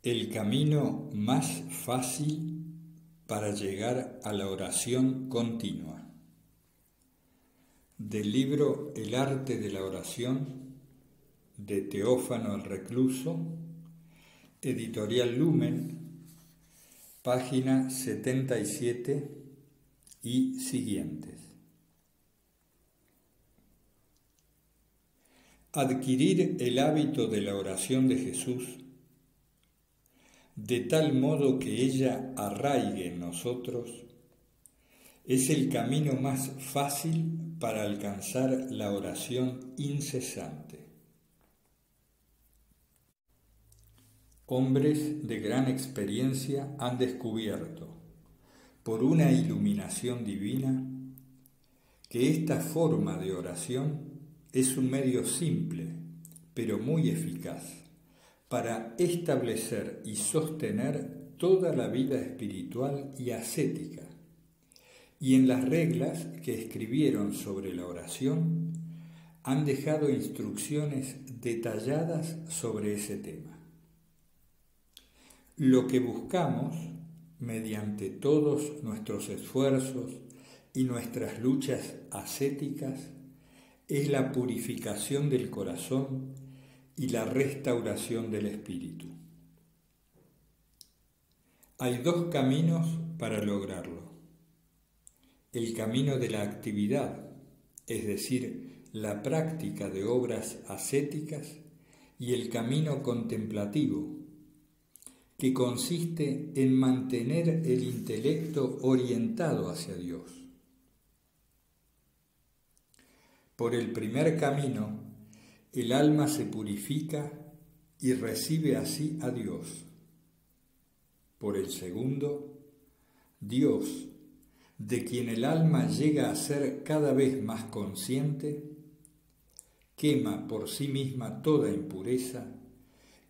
El camino más fácil para llegar a la oración continua. Del libro El arte de la oración, de Teófano el Recluso, editorial Lumen, página 77 y siguientes. Adquirir el hábito de la oración de Jesús, de tal modo que ella arraigue en nosotros, es el camino más fácil para alcanzar la oración incesante. Hombres de gran experiencia han descubierto, por una iluminación divina, que esta forma de oración es un medio simple, pero muy eficaz, para establecer y sostener toda la vida espiritual y ascética, y en las reglas que escribieron sobre la oración han dejado instrucciones detalladas sobre ese tema. Lo que buscamos, mediante todos nuestros esfuerzos y nuestras luchas ascéticas, es la purificación del corazón y la restauración del espíritu. Hay dos caminos para lograrlo. El camino de la actividad, es decir, la práctica de obras ascéticas, y el camino contemplativo, que consiste en mantener el intelecto orientado hacia Dios. Por el primer camino, el alma se purifica y recibe así a Dios. Por el segundo, Dios, de quien el alma llega a ser cada vez más consciente, quema por sí misma toda impureza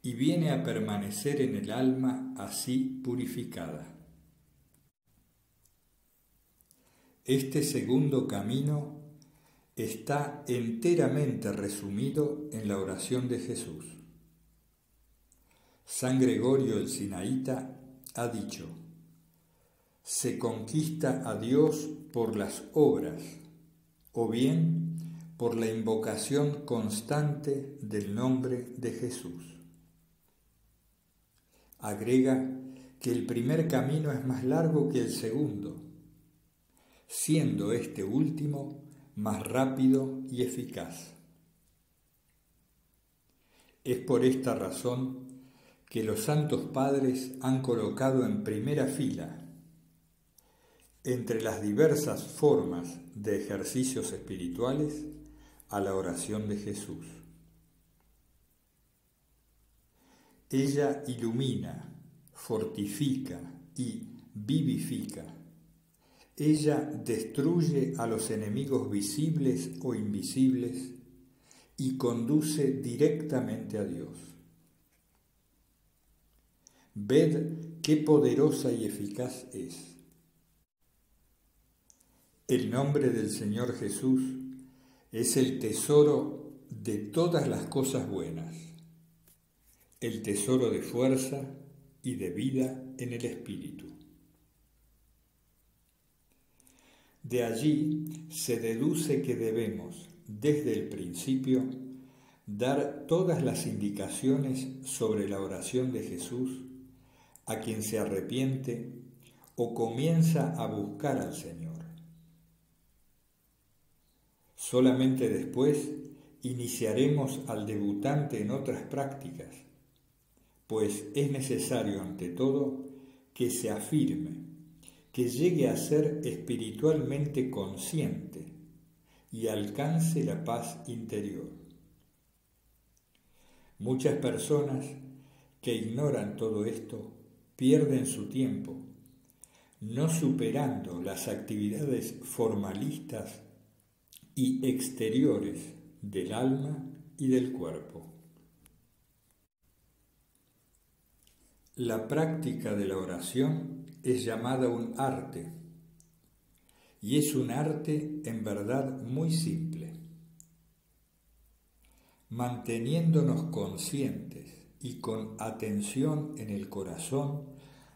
y viene a permanecer en el alma así purificada. Este segundo camino está enteramente resumido en la oración de Jesús. San Gregorio el Sinaíta ha dicho: se conquista a Dios por las obras, o bien por la invocación constante del nombre de Jesús. Agrega que el primer camino es más largo que el segundo, siendo este último más rápido y eficaz. Es por esta razón que los santos padres han colocado en primera fila, entre las diversas formas de ejercicios espirituales, a la oración de Jesús. Ella ilumina, fortifica y vivifica. Ella destruye a los enemigos visibles o invisibles y conduce directamente a Dios. Ved qué poderosa y eficaz es. El nombre del Señor Jesús es el tesoro de todas las cosas buenas, el tesoro de fuerza y de vida en el espíritu. De allí se deduce que debemos, desde el principio, dar todas las indicaciones sobre la oración de Jesús a quien se arrepiente o comienza a buscar al Señor. Solamente después iniciaremos al debutante en otras prácticas, pues es necesario ante todo que se afirme, que llegue a ser espiritualmente consciente y alcance la paz interior. Muchas personas que ignoran todo esto pierden su tiempo, no superando las actividades formalistas y exteriores del alma y del cuerpo. La práctica de la oración es llamada un arte, y es un arte en verdad muy simple. Manteniéndonos conscientes y con atención en el corazón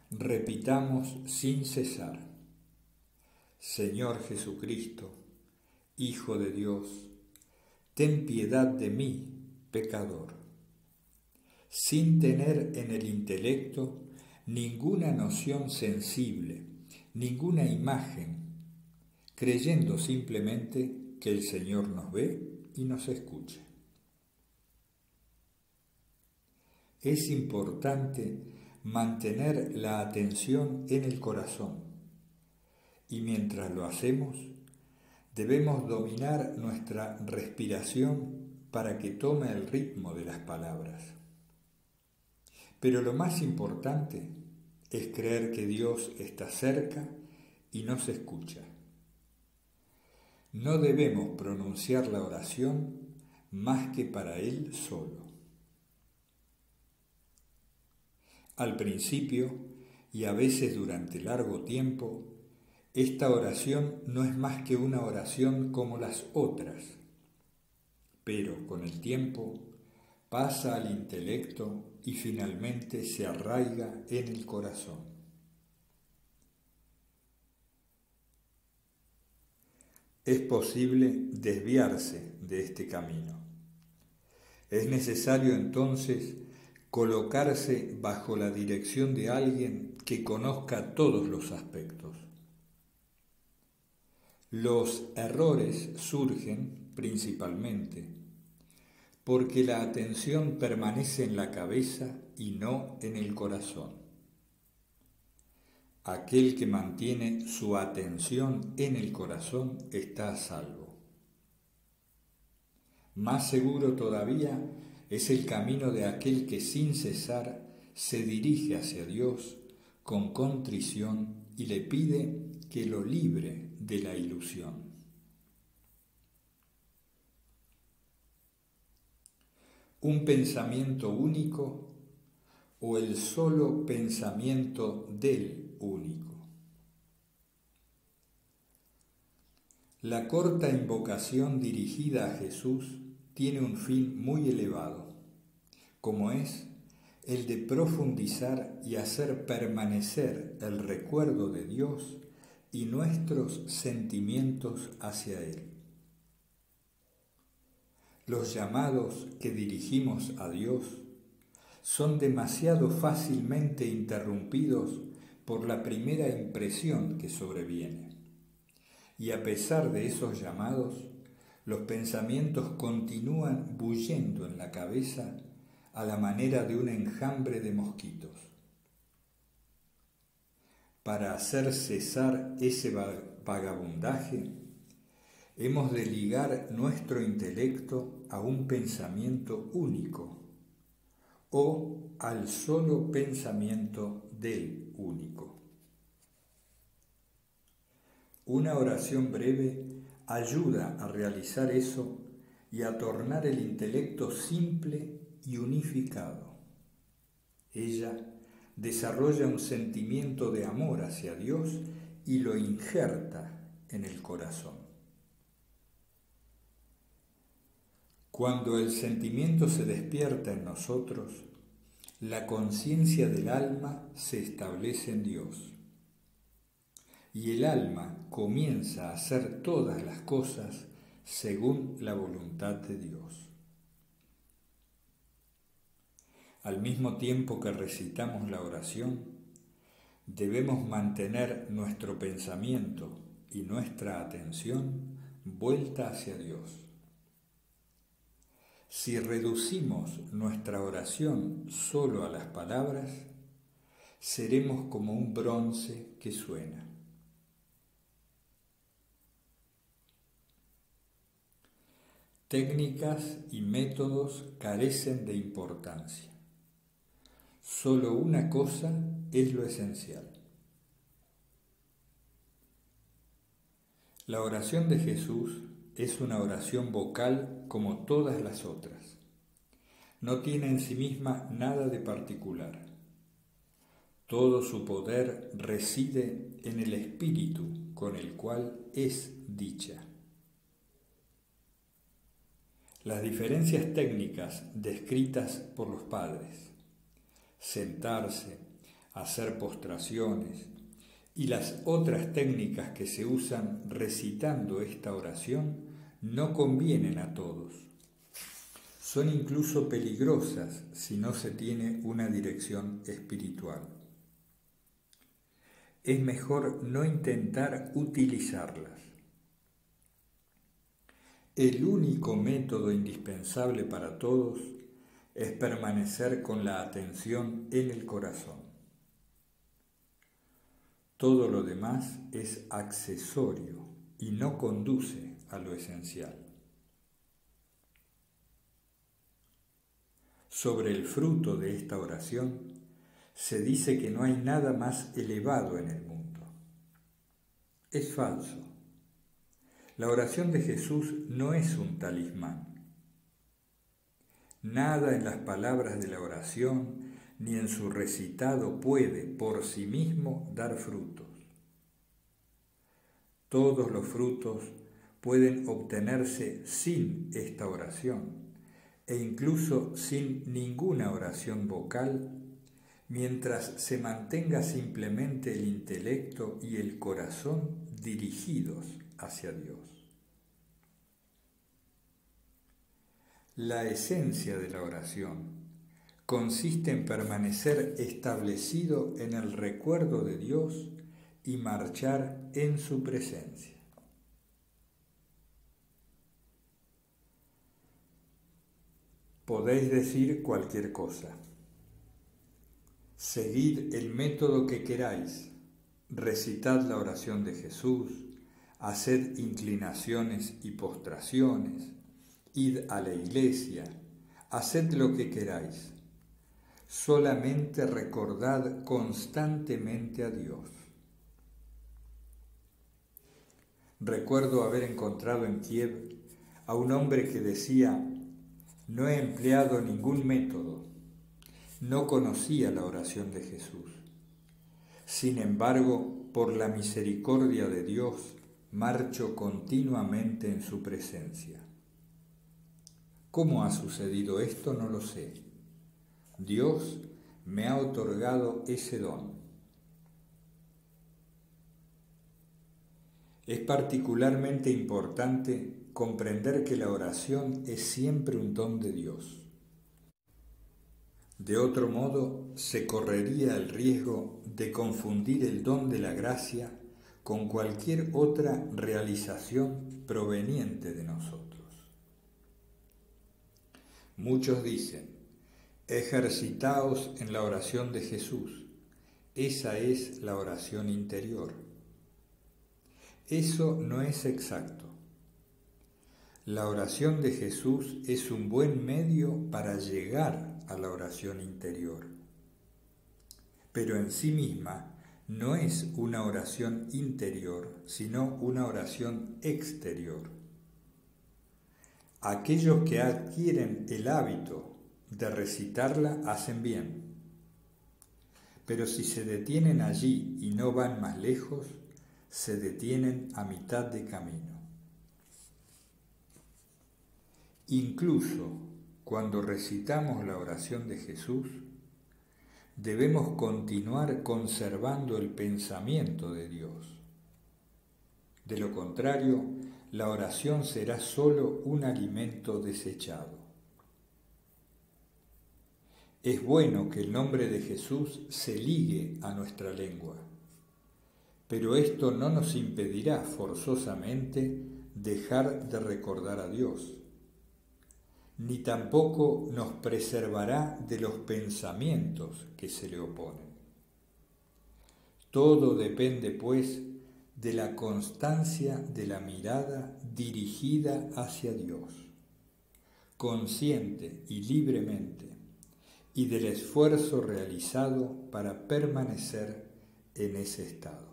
repitamos sin cesar: Señor Jesucristo, Hijo de Dios, ten piedad de mí, pecador. Sin tener en el intelecto ninguna noción sensible, ninguna imagen, creyendo simplemente que el Señor nos ve y nos escucha. Es importante mantener la atención en el corazón y mientras lo hacemos debemos dominar nuestra respiración para que tome el ritmo de las palabras. Pero lo más importante es creer que Dios está cerca y nos escucha. No debemos pronunciar la oración más que para Él solo. Al principio, y a veces durante largo tiempo, esta oración no es más que una oración como las otras, pero con el tiempo pasa al intelecto y finalmente se arraiga en el corazón. Es posible desviarse de este camino. Es necesario entonces colocarse bajo la dirección de alguien que conozca todos los aspectos. Los errores surgen principalmente porque la atención permanece en la cabeza y no en el corazón. Aquel que mantiene su atención en el corazón está a salvo. Más seguro todavía es el camino de aquel que sin cesar se dirige hacia Dios con contrición y le pide que lo libre de la ilusión. Un pensamiento único o el solo pensamiento del único. La corta invocación dirigida a Jesús tiene un fin muy elevado, como es el de profundizar y hacer permanecer el recuerdo de Dios y nuestros sentimientos hacia Él. Los llamados que dirigimos a Dios son demasiado fácilmente interrumpidos por la primera impresión que sobreviene. Y a pesar de esos llamados, los pensamientos continúan bullendo en la cabeza a la manera de un enjambre de mosquitos. Para hacer cesar ese vagabundaje, hemos de ligar nuestro intelecto a un pensamiento único o al solo pensamiento del único. Una oración breve ayuda a realizar eso y a tornar el intelecto simple y unificado. Ella desarrolla un sentimiento de amor hacia Dios y lo injerta en el corazón. Cuando el sentimiento se despierta en nosotros, la conciencia del alma se establece en Dios. Y el alma comienza a hacer todas las cosas según la voluntad de Dios. Al mismo tiempo que recitamos la oración, debemos mantener nuestro pensamiento y nuestra atención vuelta hacia Dios. Si reducimos nuestra oración solo a las palabras, seremos como un bronce que suena. Técnicas y métodos carecen de importancia. Solo una cosa es lo esencial. La oración de Jesús es una oración vocal como todas las otras. No tiene en sí misma nada de particular. Todo su poder reside en el espíritu con el cual es dicha. Las diferencias técnicas descritas por los padres sentarse, hacer postraciones y las otras técnicas que se usan recitando esta oración no convienen a todos. Son incluso peligrosas si no se tiene una dirección espiritual. Es mejor no intentar utilizarlas. El único método indispensable para todos es permanecer con la atención en el corazón. Todo lo demás es accesorio y no conduce a lo esencial. Sobre el fruto de esta oración se dice que no hay nada más elevado en el mundo. Es falso. La oración de Jesús no es un talismán. Nada en las palabras de la oración ni en su recitado puede por sí mismo dar frutos. Todos los frutos pueden obtenerse sin esta oración e incluso sin ninguna oración vocal, mientras se mantenga simplemente el intelecto y el corazón dirigidos hacia Dios. La esencia de la oración consiste en permanecer establecido en el recuerdo de Dios y marchar en su presencia. Podéis decir cualquier cosa. Seguid el método que queráis. Recitad la oración de Jesús, haced inclinaciones y postraciones, id a la iglesia, haced lo que queráis. Solamente recordad constantemente a Dios. Recuerdo haber encontrado en Kiev a un hombre que decía: no he empleado ningún método, no conocía la oración de Jesús. Sin embargo, por la misericordia de Dios, marcho continuamente en su presencia. ¿Cómo ha sucedido esto? No lo sé. Dios me ha otorgado ese don. Es particularmente importante comprender que la oración es siempre un don de Dios. De otro modo, se correría el riesgo de confundir el don de la gracia con cualquier otra realización proveniente de nosotros. Muchos dicen: ejercitaos en la oración de Jesús. Esa es la oración interior. Eso no es exacto. La oración de Jesús es un buen medio para llegar a la oración interior. Pero en sí misma no es una oración interior, sino una oración exterior. Aquellos que adquieren el hábito de recitarla hacen bien, pero si se detienen allí y no van más lejos, se detienen a mitad de camino. Incluso cuando recitamos la oración de Jesús, debemos continuar conservando el pensamiento de Dios. De lo contrario, la oración será solo un alimento desechado. Es bueno que el nombre de Jesús se ligue a nuestra lengua, pero esto no nos impedirá forzosamente dejar de recordar a Dios, ni tampoco nos preservará de los pensamientos que se le oponen. Todo depende, pues, de la constancia de la mirada dirigida hacia Dios, consciente y libremente, y del esfuerzo realizado para permanecer en ese estado.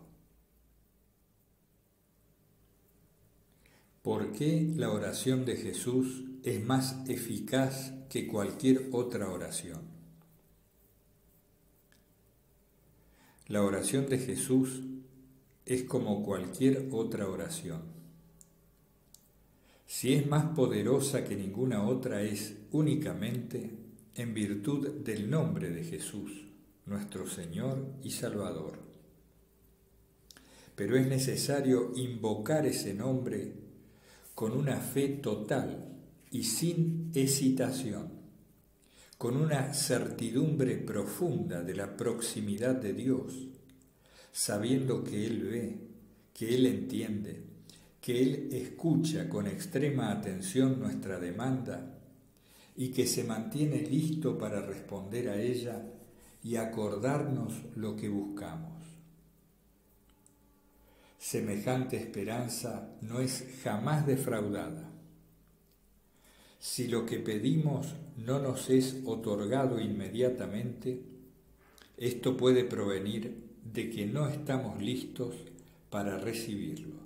¿Por qué la oración de Jesús es más eficaz que cualquier otra oración? La oración de Jesús es como cualquier otra oración. Si es más poderosa que ninguna otra, es únicamente en virtud del nombre de Jesús, nuestro Señor y Salvador. Pero es necesario invocar ese nombre con una fe total y sin hesitación, con una certidumbre profunda de la proximidad de Dios, sabiendo que Él ve, que Él entiende, que Él escucha con extrema atención nuestra demanda y que se mantiene listo para responder a ella y acordarnos lo que buscamos. Semejante esperanza no es jamás defraudada. Si lo que pedimos no nos es otorgado inmediatamente, esto puede provenir de que no estamos listos para recibirlo.